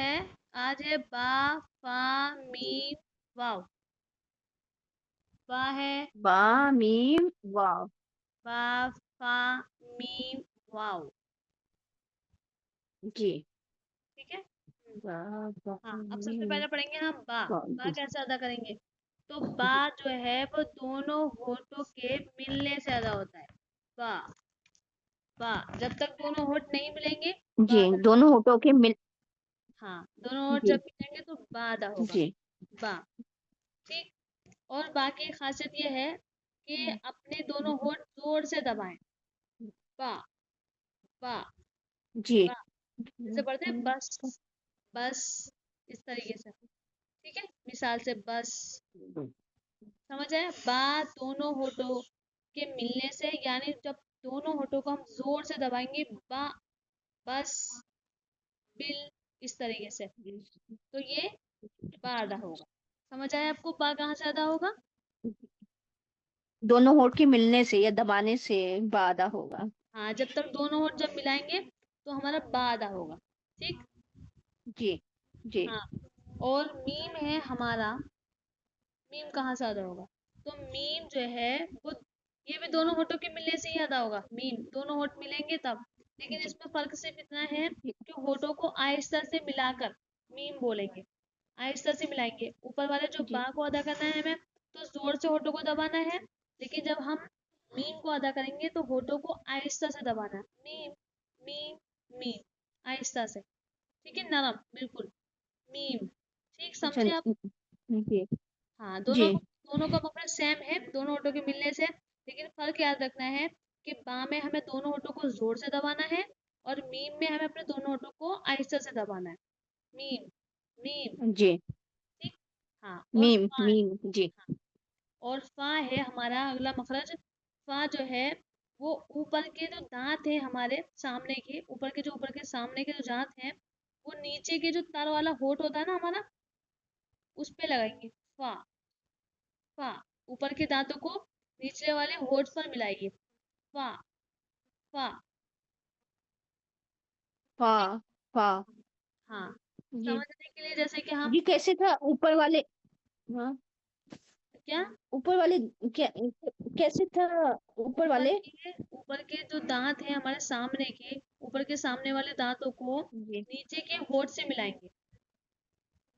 है, आज है बा, फा, मीम, वाव। बा है, बा मीम वाव। बा, फा, मीम, वाव। जी। ठीक है। बा बा हाँ, अब सबसे मीम पहले पढ़ेंगे हम बा। वाव बा जी। कैसे अदा करेंगे? तो बा जो है वो दोनों होठों के मिलने से अदा होता है। बा, बा, जब तक दोनों होठ नहीं मिलेंगे बा जी, अदा नहीं। दोनों होठों के मिल। हाँ, दोनों होठ जी जब मिलेंगे तो बा अदा होगा। जी। बा। ठीक। और बा की खासियत ये है कि अपने दोनों होठ जोर से दबाएं। बा, बा, जी। बा। जैसे पढ़ते हैं बस, बस, इस तरीके से। ठीक है, मिसाल से बस। समझ आया? बा दोनों होठों के मिलने से, यानी जब दोनों होठों को हम जोर से दबाएंगे, बा, बस, बिल, इस तरीके से, तो ये बा अदा होगा। समझ आया आपको बा कहाँ से अदा होगा? दोनों होठ के मिलने से या दबाने से बादा होगा। हाँ, जब तक दोनों होठ जब मिलाएंगे तो हमारा बा अदा होगा। ठीक। जी जी। हाँ। और मीम है हमारा, मीम कहाँ से अदा होगा? तो मीम जो है वो, ये भी दोनों होठों के मिलने से ही अदा होगा। मीम दोनों होठ मिलेंगे तब। लेकिन जी इसमें फर्क सिर्फ इतना है जी कि होठों को आहिस्ता से मिलाकर मीम बोलेंगे। आहिस्ता से मिलाएंगे। ऊपर वाले जो जी बा को अदा करना है हमें, तो जोर से होठों को दबाना है। लेकिन जब हम मीम को अदा करेंगे तो होठों को आहिस्ता से दबाना है। मीम, मीम, मीम, आहिस्ता से। ठीक है, नरम बिल्कुल। मीम। ठीक, अच्छा। समझे आप? जी हाँ, जी दोनों का मखरज सेम है, दोनों होठों के मिलने से। लेकिन फर्क याद रखना है कि बा में हमें दोनों होठों को जोर से दबाना है, और मीम में हमें अपने दोनों होठों को आहिस्ता से दबाना है। मीम, मीम। जी। ठीक। हाँ, और मीम फा। मीम जी। हाँ, और फा है हमारा अगला मखरज। फा जो है वो ऊपर के जो दांत है हमारे सामने के, ऊपर के सामने के जो दांत हैं, वो नीचे के जो तर वाला होठ होता है ना हमारा, उस पे लगाएंगे। फा, फा। ऊपर के दांतों को निचले वाले होठ पर मिलाइए। फा, फा। फा ठीक। फा। हाँ, जी। समझने के लिए जैसे कि हम, ये कैसे था ऊपर वाले? हाँ। क्या, ऊपर वाले क्या? कैसे था ऊपर वाले? ऊपर के जो दांत हैं हमारे सामने के, ऊपर के सामने वाले दांतों को जी। नीचे के होठ से मिलाएंगे।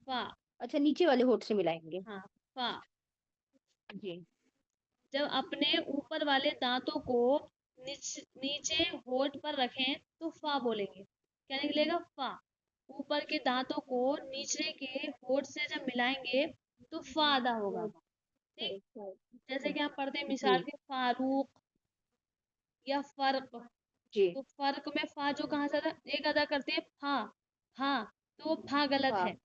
फा। अच्छा, नीचे वाले होठ से मिलाएंगे। हाँ, फा। जी जब अपने ऊपर वाले दांतों को नीचे होठ पर रखें तो फा बोलेंगे। क्या निकलेगा? फा। ऊपर के दांतों को निचले के होठ से जब मिलाएंगे तो फा अदा होगा। ठीक। जैसे कि हम पढ़ते हैं मिसाल जी के फारूक या फर्क। जी। तो फर्क में फा जो कहाँ से एक अदा करते हैं फा, फा, तो वो फा गलत फा। है।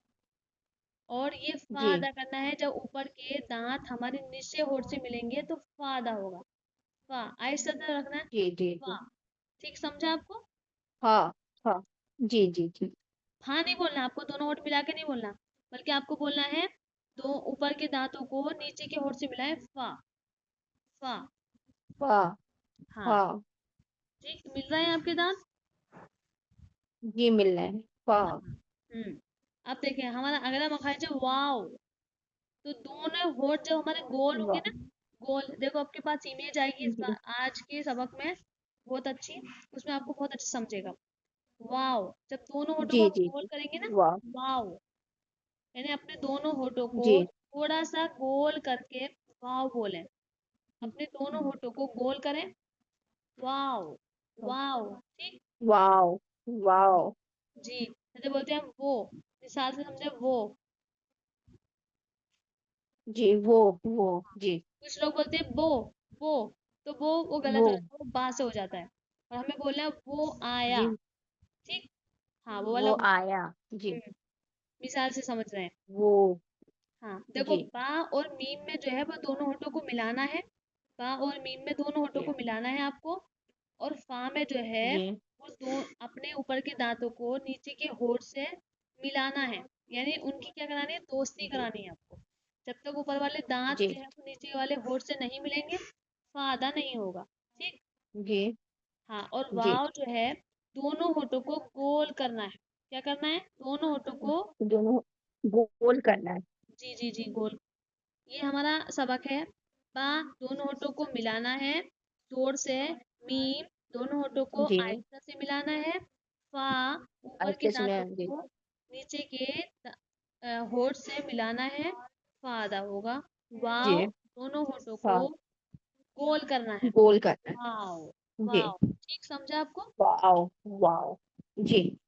और ये फा जी अदा करना है जब ऊपर के दांत हमारे निचले होठ से मिलेंगे तो फा अदा होगा। फा आहिस्ता से रखना है। जी जी फा। जी। ठीक, समझा आपको? फा फा। जी जी जी। फा नहीं बोलना आपको, दोनों होठ मिला के नहीं बोलना, बल्कि आपको बोलना है दो ऊपर के दांतों को नीचे के होठ से मिलाए। फा, फा। फा हाँ। फा। ठीक, मिल रहा है आपके दांत? जी, मिल रहे हैं। फा। हाँ। हम्म। अब देखिए हमारा अगला मखरज है वाव। तो दोनों होठ जब हमारे गोल होंगे वाह। ना, गोल, देखो आपके पास इमेज आएगी इस बार जी आज के सबक में, बहुत अच्छी। उसमें आपको बहुत अच्छे समझेगा। वाव, जब दोनों होठों को जी हम जी गोल जी। करेंगे ना, वाह। वाव, यानी अपने दोनों होठों को जी। थोड़ा सा गोल करके वाव बोलें। अपने दोनों होठों को गोल करें। वाव, वाव। ठीक। Wow wow. जी, जैसे बोलते हैं वो, मिसाल से समझे वो। जी वो जी। कुछ लोग बोलते हैं वो, तो वो गलत वो। हो जाता है, वो बा से हो जाता है। और हमें बोलना है वो आया। जी। ठीक। हाँ, वो वाला वो वो। आया। जी। हम्म, मिसाल से समझ रहे हैं। वो। हाँ, देखो जी बा और मीम में जो है वो दोनों होठों को मिलाना है। बा और मीम में दोनों होठों जी को मिलाना है आपको। और फा में जो है जी वो दो अपने ऊपर के दांतों को नीचे के होठ से मिलाना है। यानी उनकी क्या करानी है? दोस्ती जी करानी है आपको। जब तक ऊपर वाले दांत जी जो है वो नीचे वाले होठ से नहीं मिलेंगे, फा अदा नहीं होगा। ठीक। जी हाँ, और जी वाव जो है दोनों होठों को गोल करना है। क्या करना है? दोनों होठों को दोनों गोल करना है। जी जी जी, गोल। ये हमारा सबक है। बा, दोनों होठों को मिलाना है जोर से। मीम, दोनों होठों को जी आहिस्ता से मिलाना है। फा, ऊपर के अच्छे से दांतों मैं जी को नीचे के होठ से मिलाना है। फा अदा होगा। वाव, जी दोनों होठों को हाँ, गोल करना है। गोल करना वाव। है जी। वाव, ठीक समझा आपको? वाओ वाओ जी।